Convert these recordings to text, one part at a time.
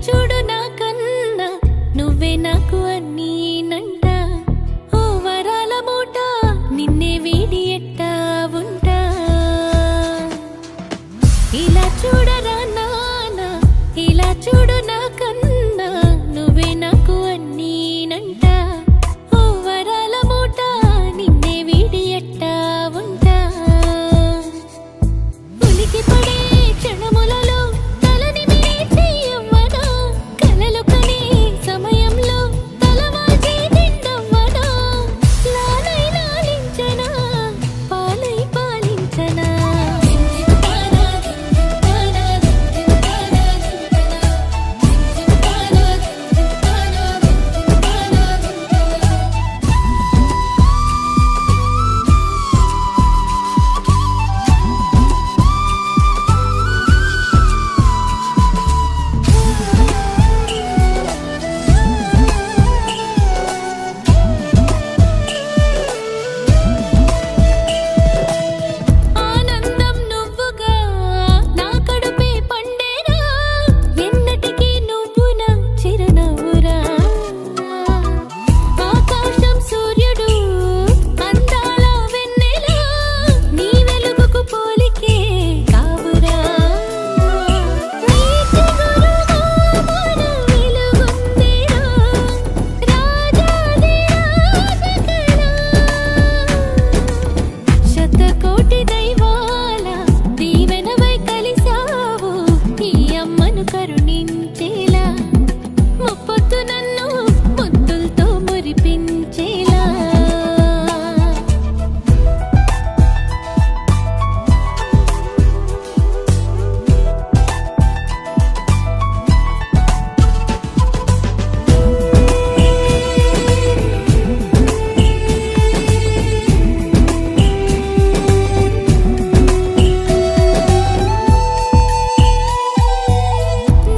చూడు నాకన్నా నువ్వే నాకు అన్నీనంట. ఓ వరాల మూట నిన్నే వీడి ఎట్టా ఉంటా. ఇలా చూడరా నాన్న, ఇలా చూడు నాకన్నా నువ్వే నాకు అన్నీనంట. ఓ వరాల మూట నిన్నే వీడి ఎట్టా ఉంటా. ఉలికి పడే క్షణములలో తలని మించి అవ్వనా, కలలు కనే సమయంలో తలవాల్చి తిండవ్వనా. లాలై లాలించనా, పాలై పాలించనా. ఆనందం నువ్వుగా నా కడుపే పండేరా, ఎన్నటికీ నువ్వు నా చిరునవ్వురా. ఆకాశం సూర్యుడు అందాల వెన్నెల, నీ వెలుగుకు పోలికే కావురా. నీ చిగురుగా మన వెలుగుందిరా, రాజాది రాజకళ. శతకోటి దైవాల దీవెనవై కలిసావు, ఈ అమ్మను కరుణించేలా. ముప్పొద్దు నన్ను ముద్దులతో మురిపించేలా.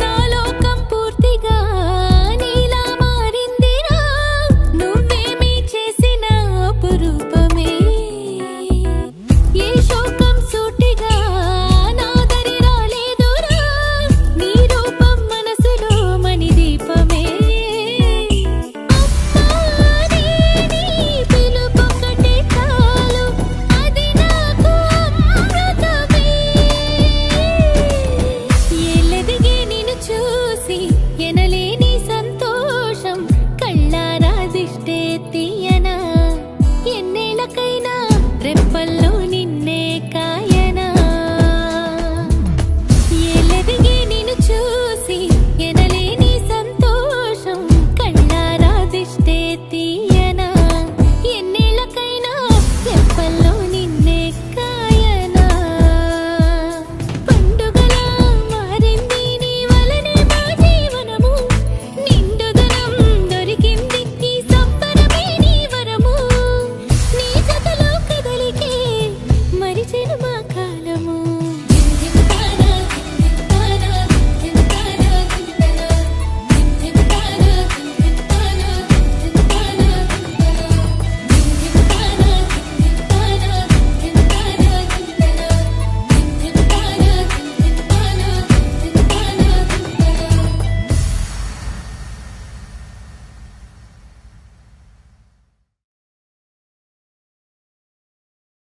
నా లోకం పూర్తిగా నీలా మారిందిరా, నువ్వేమీ చేసిన అపురూపమే. ఏ శోకం సూటిగా నా దరి రాలేదురా, నీ రూపం మనసులో మణిదీపమే. అమ్మాని నీ పిలుపొకటే చాలు, అది నాకు అమృతమే. ఎల్లెదిగే నిన్ను చూసి ఎనలేని సంతోషం, కళ్ళారా దిష్టే తీయనా. ఎన్నేళ్ళకైనా రెప్పల్లో నిన్నే కాయనా. ఎల్లెదిగే నిన్ను చూసి ఎనలేని సంతోషం, కళ్ళారా దిష్టే తీయనా. ఎన్నేళ్ళకైనా రెప్పల్లో నిన్నే కాయనా. పండుగలా మారింది నీ వలనే మా జీవనము, నిండుదనం దొరికింది ఈ సంబరమే నీ వరము. నీ జతలో కదలికే మరిచెను మా కాలం.